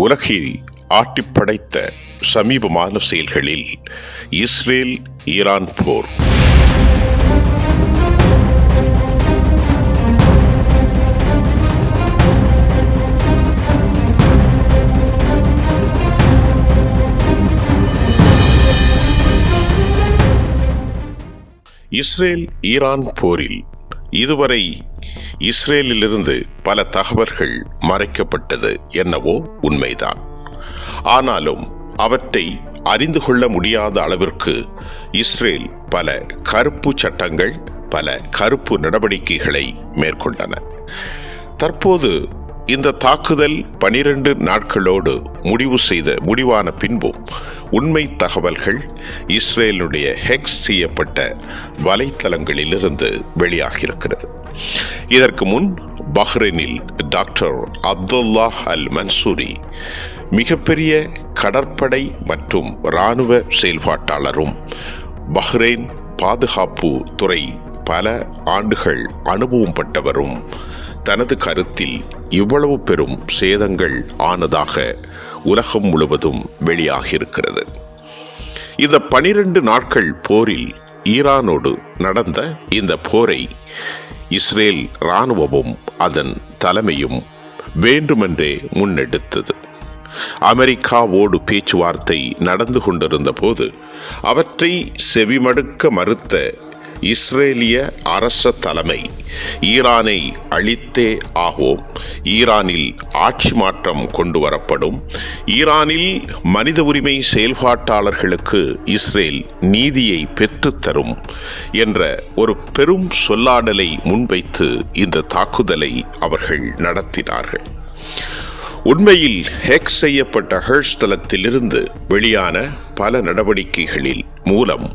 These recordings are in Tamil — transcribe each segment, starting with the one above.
உலகில் ஆட்டிப்படைத்த சமீபமான செயல்களில் இஸ்ரேல் ஈரான் போர். இஸ்ரேல் ஈரான் போரில் இதுவரை இஸ்ரேலிலிருந்து பல தகவல்கள் மறைக்கப்பட்டது என்னவோ உண்மைதான். ஆனாலும் அவற்றை அறிந்து கொள்ள முடியாத அளவிற்கு இஸ்ரேல் பல கருப்பு சட்டங்கள், பல கருப்பு நடவடிக்கைகளை மேற்கொண்டன. தற்போது இந்த தாக்குதல் 12 நாட்களோடு முடிவான பின்பும் உண்மை தகவல்கள் இஸ்ரேலுடைய ஹேக் செய்யப்பட்ட வலைத்தளங்களிலிருந்து வெளியாகியிருக்கிறது. இதற்கு முன் பஹ்ரைனில் டாக்டர் அப்துல்லா அல் மன்சூரி மிகப்பெரிய கடற்படை மற்றும் இராணுவ செயல்பாட்டாளரும், பஹ்ரைன் பாதுகாப்பு துறை பல ஆண்டுகள் அனுபவம் பட்டவரும் தனது கருத்தில் இவ்வளவு பெரும் சேதங்கள் ஆனதாக உலகம் முழுவதும் வெளியாகியிருக்கிறது. இந்த 12 நாட்கள் போரில் ஈரானோடு நடந்த இந்த போரை இஸ்ரேல் இராணுவமும் அதன் தலைமையும் வேண்டுமென்றே முன்னெடுத்தது. அமெரிக்காவோடு பேச்சுவார்த்தை நடந்து கொண்டிருந்த போது அவற்றை செவிமடுக்க மறுத்த இஸ்ரேலிய அரச தலைமை ஈரானை அழித்தே ஆகும், ஈரானில் ஆட்சி மாற்றம் கொண்டு வரப்படும், ஈரானில் மனித உரிமை செயல்பாட்டாளர்களுக்கு இஸ்ரேல் நீதியை பெற்றுத்தரும் என்ற ஒரு பெரும் சொல்லாடலை முன்வைத்து இந்த தாக்குதலை அவர்கள் நடத்தினார்கள். உண்மையில் ஹேக் செய்யப்பட்ட ஹெர்ட்ஸ் தளத்திலிருந்து வெளியான பல நடவடிக்கைகளில் மூலம்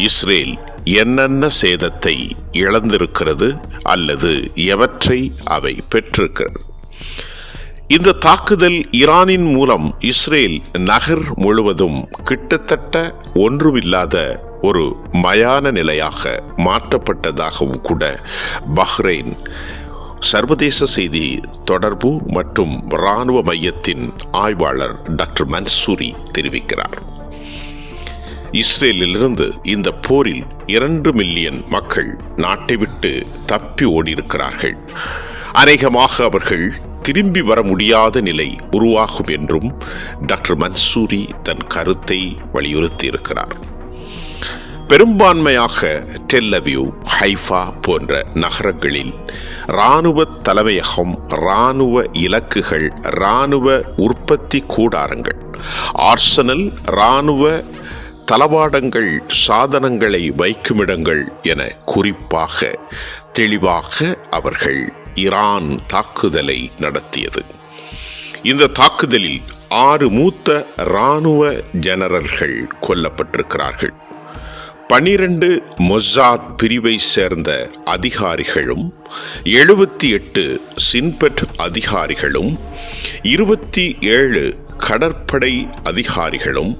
இஸ்ரேல் என்னென்ன சேதத்தை இழந்திருக்கிறது அல்லது எவற்றை அவை பெற்றிருக்கிறது. இந்த தாக்குதல் ஈரானின் மூலம் இஸ்ரேல் நகர் முழுவதும் கிட்டத்தட்ட ஒன்றுமில்லாத ஒரு மயான நிலையாக மாற்றப்பட்டதாகவும் கூட பஹ்ரைன் சர்வதேச செய்தி தொடர்பு மற்றும் இராணுவ மையத்தின் ஆய்வாளர் டாக்டர் மன்சூரி தெரிவிக்கிறார். இஸ்ரேலிலிருந்து இந்த போரில் 2 மில்லியன் மக்கள் நாட்டை விட்டு தப்பி ஓடியிருக்கிறார்கள். அநேகமாக அவர்கள் திரும்பி வர முடியாத நிலை உருவாகும் என்றும் டாக்டர் மன்சூரி தன் கருத்தை வலியுறுத்தியிருக்கிறார். பெரும்பான்மையாக டெல் அவீவ், ஹைஃபா போன்ற நகரங்களில் இராணுவ தலைமையகம், இராணுவ இலக்குகள், இராணுவ உற்பத்தி கூடாரங்கள், ஆர்சனல், இராணுவ தளவாடங்கள், சாதனங்களை வைக்குமிடங்கள் என குறிப்பாக தெளிவாக அவர்கள் ஈரான் தாக்குதலை நடத்தியது. இந்த தாக்குதலில் 6 மூத்த இராணுவ ஜெனரல்கள் கொல்லப்பட்டிருக்கிறார்கள். 12 மொசாத் பிரிவை சேர்ந்த அதிகாரிகளும் 78 சின்பெட் அதிகாரிகளும் 27 கடற்படை அதிகாரிகளும்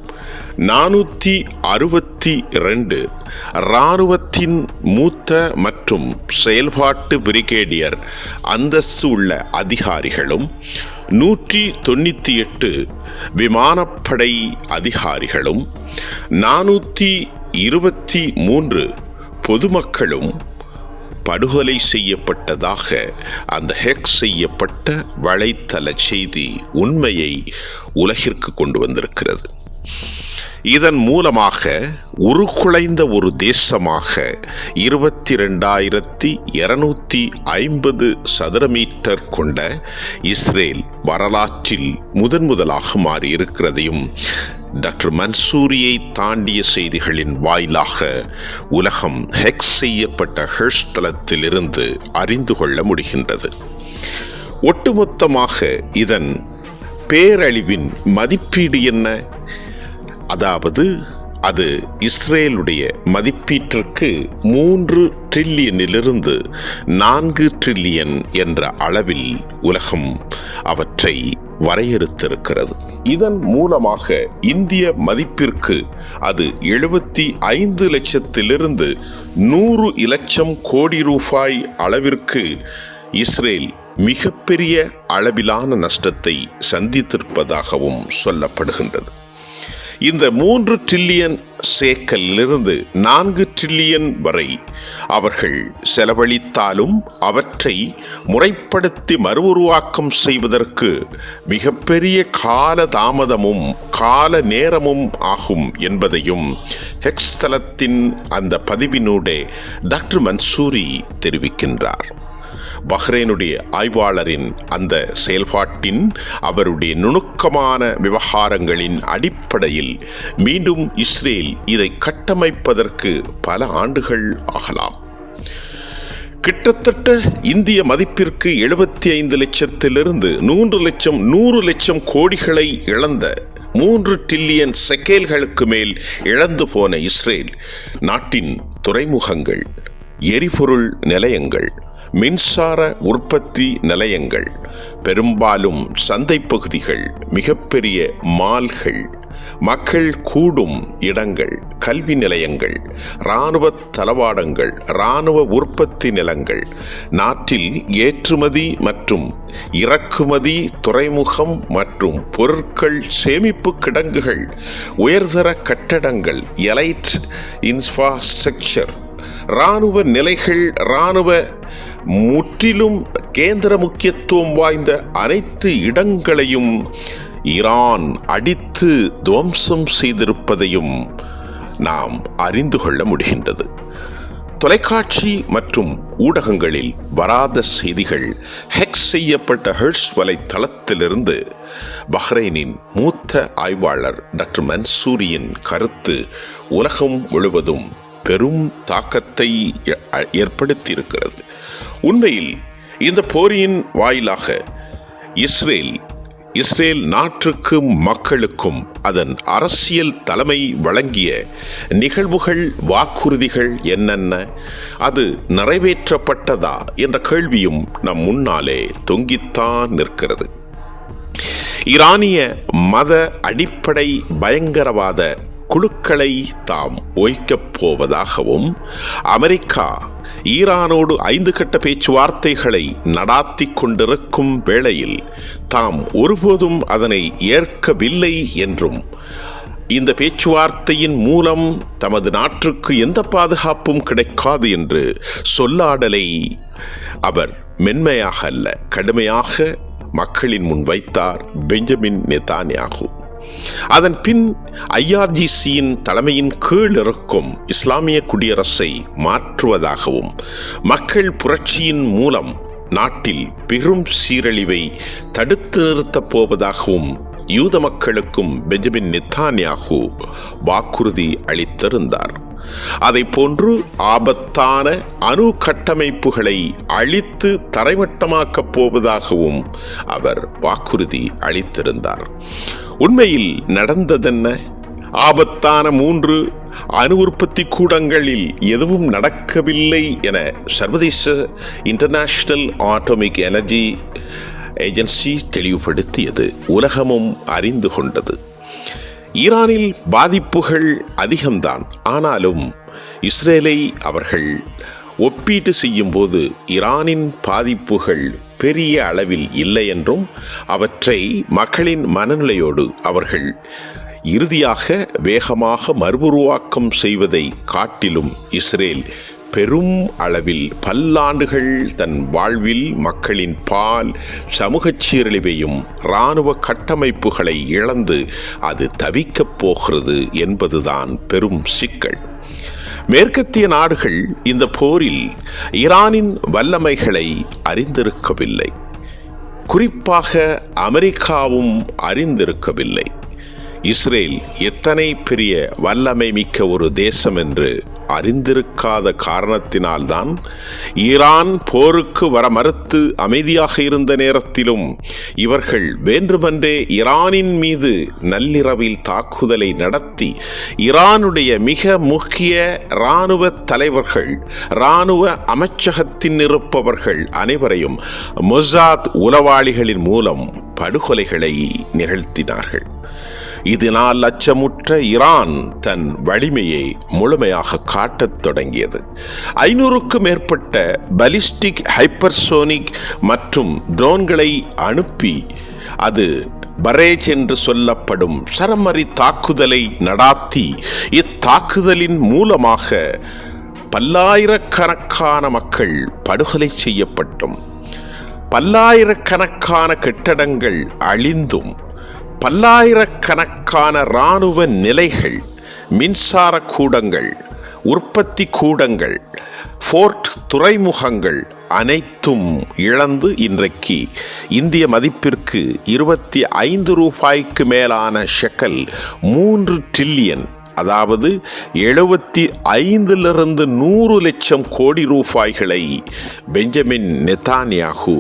462 இராணுவத்தின் மூத்த மற்றும் செயல்பாட்டு பிரிகேடியர் அந்தஸ்து உள்ள அதிகாரிகளும் 198 விமானப்படை அதிகாரிகளும் 423 பொதுமக்களும் படுகொலை செய்யப்பட்டதாக அந்த ஹேக் செய்யப்பட்ட வலைத்தள செய்தி உண்மையை உலகிற்கு கொண்டு வந்திருக்கிறது. இதன் மூலமாக உருக்குலைந்த ஒரு தேசமாக 22,250 சதுர மீட்டர் கொண்ட இஸ்ரேல் வரலாற்றில் முதலாக மாறியிருக்கிறதையும் டாக்டர் மன்சூரியை தாண்டிய செய்திகளின் வாயிலாக உலகம் ஹேக் செய்யப்பட்ட ஹெர்ட்ஸ் தளத்திலிருந்து அறிந்து கொள்ள முடிகின்றது. ஒட்டுமொத்தமாக இதன் பேரழிவின் மதிப்பீடு என்ன? அதாவது அது இஸ்ரேலுடைய மதிப்பீட்டிற்கு 3 டிரில்லியனிலிருந்து 4 டிரில்லியன் என்ற அளவில் உலகம் அவற்றை வரையறுத்திருக்கிறது. இதன் மூலமாக இந்திய மதிப்பிற்கு அது 75 லட்சத்திலிருந்து 100 இலட்சம் கோடி ரூபாய் அளவிற்கு இஸ்ரேல் மிகப்பெரிய அளவிலான நஷ்டத்தை சந்தித்திருப்பதாகவும் சொல்லப்படுகின்றது. இந்த 3 டிரில்லியன் சேக்கலிலிருந்து 4 டிரில்லியன் வரை அவர்கள் செலவழித்தாலும் அவற்றை முறைப்படுத்தி மறுஉருவாக்கம் செய்வதற்கு மிகப்பெரிய கால தாமதமும் கால நேரமும் ஆகும் என்பதையும் ஹெக்ஸ் தளத்தின் அந்த பதிவினூடே டாக்டர் மன்சூரி தெரிவிக்கின்றார். பஹ்ரைனுடைய ஆய்வாளரின் அந்த செயல்பாட்டின் அவருடைய நுணுக்கமான விவகாரங்களின் அடிப்படையில் மீண்டும் இஸ்ரேல் இதை கட்டமைப்பதற்கு பல ஆண்டுகள் ஆகலாம். கிட்டத்தட்ட இந்திய மதிப்பிற்கு 75 லட்சத்திலிருந்து 100 லட்சம் கோடிகளை இழந்த 3 டிரில்லியன் செக்கேல்களுக்கு மேல் இழந்து போன இஸ்ரேல் நாட்டின் துறைமுகங்கள், எரிபொருள் நிலையங்கள், மின்சார உற்பத்தி நிலையங்கள், பெரும்பாலும் சந்தை பகுதிகள், மிகப்பெரிய மால்கள், மக்கள் கூடும் இடங்கள், கல்வி நிலையங்கள், இராணுவ தளவாடங்கள், இராணுவ உற்பத்தி நிலங்கள், நாட்டில் ஏற்றுமதி மற்றும் இறக்குமதி துறைமுகம் மற்றும் பொருட்கள் சேமிப்பு கிடங்குகள், உயர்தர கட்டடங்கள், எலைட் இன்ஃப்ராஸ்ட்ரக்சர், இராணுவ நிலைகள், இராணுவ முற்றிலும் கேந்திர முக்கியத்துவம் வாய்ந்த அனைத்து இடங்களையும் ஈரான் அடித்து துவம்சம் செய்திருப்பதையும் நாம் அறிந்து கொள்ள முடிகின்றது. தொலைக்காட்சி மற்றும் ஊடகங்களில் வராத செய்திகள் ஹேக் செய்யப்பட்ட ஹெர்ட்ஸ் வலைத்தளத்திலிருந்து பஹ்ரைனின் மூத்த ஆய்வாளர் டாக்டர் மன்சூரியின் கருத்து உலகம் முழுவதும் பெரும் தாக்கத்தை ஏற்படுத்தியிருக்கிறது. உண்மையில் இந்த போரின் வாயிலாக இஸ்ரேல் நாட்டுக்கும் மக்களுக்கும் அதன் அரசியல் தலைமை வழங்கிய நிகழ்வுகள், வாக்குறுதிகள் என்னென்ன, அது நிறைவேற்றப்பட்டதா என்ற கேள்வியும் நம் முன்னாலே தொங்கித்தான் நிற்கிறது. ஈரானிய மத அடிப்படை பயங்கரவாத குழுக்களை தாம் ஓய்க்கப் போவதாகவும், அமெரிக்கா ஈரானோடு 5 கட்ட பேச்சுவார்த்தைகளை நடாத்தி கொண்டிருக்கும் வேளையில் தாம் ஒருபோதும் அதனை ஏற்கவில்லை என்றும், இந்த பேச்சுவார்த்தையின் மூலம் தமது நாட்டுக்கு எந்த பாதுகாப்பும் கிடைக்காது என்று சொல்லாடலை அவர் மென்மையாக அல்ல, கடுமையாக மக்களின் முன் வைத்தார் பெஞ்சமின் நெதான்யாகு. அதன் பின் IRGCயின் தலைமையின் கீழ் இருக்கும் இஸ்லாமிய குடியரசை மாற்றுவதாகவும், மக்கள் புரட்சியின் மூலம் நாட்டில் பெரும் சீரழிவை தடுத்து நிறுத்தப் போவதாகவும் யூத மக்களுக்கும் பெஞ்சமின் நெதான்யாகு வாக்குறுதி அளித்திருந்தார். அதை போன்று ஆபத்தான அணு கட்டமைப்புகளை அழித்து தரைமட்டமாக்கப் போவதாகவும் அவர் வாக்குறுதி அளித்திருந்தார். உண்மையில் நடந்ததென்ன? ஆபத்தான 3 அணு உற்பத்தி கூடங்களில் எதுவும் நடக்கவில்லை என சர்வதேச இன்டர்நேஷனல் ஆட்டோமிக் எனர்ஜி ஏஜென்சி தெளிவுபடுத்தியது, உலகமும் அறிந்து கொண்டது. ஈரானில் பாதிப்புகள் அதிகம்தான், ஆனாலும் இஸ்ரேலை அவர்கள் ஒப்பீட்டு செய்யும்போது ஈரானின் பாதிப்புகள் பெரிய அளவில் இல்லை என்றும், அவற்றை மக்களின் மனநிலையோடு அவர்கள் இறுதியாக வேகமாக மறுஉருவாக்கம் செய்வதை காட்டிலும் இஸ்ரேல் பெரும் அளவில் பல்லாண்டுகள் தன் வாழ்வில் மக்களின் பால் சமூகச் சீரழிவையும் இராணுவ கட்டமைப்புகளை இழந்து அது தவிக்கப் போகிறது என்பதுதான் பெரும் சிக்கல். மேற்கத்திய நாடுகள் இந்த போரில் ஈரானின் வல்லமைகளை அறிந்திருக்கவில்லை. குறிப்பாக அமெரிக்காவும் அறிந்திருக்கவில்லை. இஸ்ரேல் எத்தனை பெரிய வல்லமை மிக்க ஒரு தேசம் என்று அறிந்திருக்காத காரணத்தினால்தான் ஈரான் போருக்கு வர மறுத்து அமைதியாக இருந்த நேரத்திலும் இவர்கள் வேண்டுமென்றே ஈரானின் மீது நள்ளிரவில் தாக்குதலை நடத்தி ஈரானுடைய மிக முக்கிய இராணுவ தலைவர்கள், இராணுவ அமைச்சகத்தின் இருப்பவர்கள் அனைவரையும் மொசாத் உளவாளிகளின் மூலம் படுகொலைகளை நிகழ்த்தினார்கள். இதனால் அச்சமுற்ற ஈரான் தன் வலிமையை முழுமையாக காட்டத் தொடங்கியது. 500க்கும் மேற்பட்ட பலிஸ்டிக், ஹைப்பர்சோனிக் மற்றும் ட்ரோன்களை அனுப்பி அது பரேஜ் என்று சொல்லப்படும் சரமரி தாக்குதலை நடாத்தி, இத்தாக்குதலின் மூலமாக பல்லாயிரக்கணக்கான மக்கள் படுகொலை செய்யப்பட்டும், பல்லாயிரக்கணக்கான கட்டடங்கள் அழிந்தும், பல்லாயிரக்கணக்கான இராணுவ நிலைகள், மின்சார கூடங்கள், உற்பத்தி கூடங்கள், போர்ட், துறைமுகங்கள் அனைத்தும் இழந்து இன்றைக்கு இந்திய மதிப்பிற்கு 25 ரூபாய்க்கு மேலான ஷெக்கல் 3 டிரில்லியன், அதாவது 75லிருந்து 100 லட்சம் கோடி ரூபாய்களை பெஞ்சமின் நெத்தானியாகு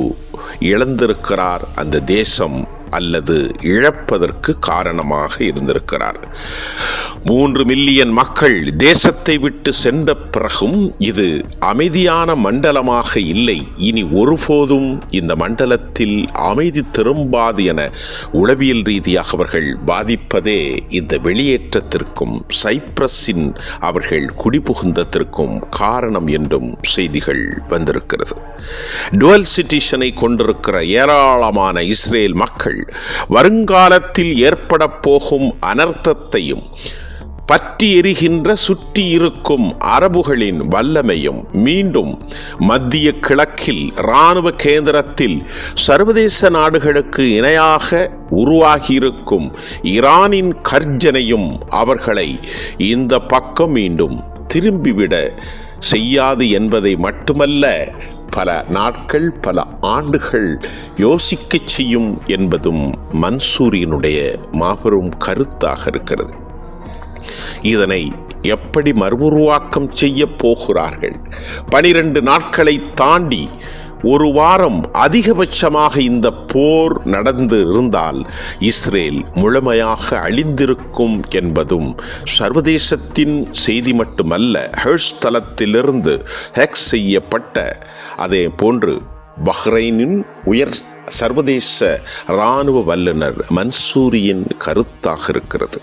இழந்திருக்கிறார். அந்த தேசம் அல்லது இழப்பதற்கு காரணமாக இருந்திருக்கிறார். 3 மில்லியன் மக்கள் தேசத்தை விட்டு சென்ற பிறகும் இது அமைதியான மண்டலமாக இல்லை. இனி ஒருபோதும் இந்த மண்டலத்தில் அமைதி திரும்பாது என உளவியல் ரீதியாக அவர்கள் பாதிப்பதே இந்த வெளியேற்றத்திற்கும் சைப்ரஸின் அவர்கள் குடிபுகுந்ததற்கும் காரணம் என்றும் செய்திகள் வந்திருக்கிறது. டுவல் சிட்டிசனை கொண்டிருக்கிற ஏராளமான இஸ்ரேல் மக்கள் வருங்காலத்தில் ஏற்பட போகும் அனர்த்தத்தையும், பற்றி எரிகின்ற சுற்றி இருக்கும் அரபுகளின் வல்லமையும், மீண்டும் மத்திய கிழக்கில் இராணுவ கேந்திரத்தில் சர்வதேச நாடுகளுக்கு இணையாக உருவாகியிருக்கும் ஈரானின் கர்ஜனையும் அவர்களை இந்த பக்கம் மீண்டும் திரும்பிவிட செய்யாது என்பதை மட்டுமல்ல, பல நாட்கள், பல ஆண்டுகள் யோசிக்கச் செய்யும் என்பதும் மன்சூரியினுடைய மாபெரும் கருத்தாக இருக்கிறது. இதனை எப்படி மறுஉருவாக்கம் செய்ய போகிறார்கள்? 12 நாட்களை தாண்டி ஒரு வாரம் அதிகபட்சமாக இந்த போர் நடந்து இருந்தால் இஸ்ரேல் முழுமையாக அழிந்திருக்கும் என்பதும் சர்வதேசத்தின் செய்தி மட்டுமல்ல, ஹெர்ஸ் தளத்திலிருந்து ஹேக் செய்யப்பட்ட, அதே போன்று பஹ்ரைனின் உயர் சர்வதேச இராணுவ வல்லுநர் மன்சூரியின் கருத்தாக இருக்கிறது.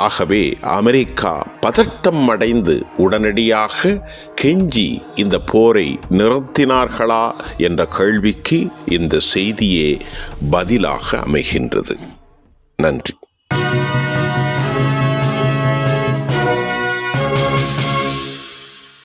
ஆகவே அமெரிக்கா பதட்டம் அடைந்து உடனடியாக கெஞ்சி இந்த போரை நிறுத்தினார்களா என்ற கேள்விக்கு இந்த செய்தியே பதிலாக அமைகின்றது. நன்றி.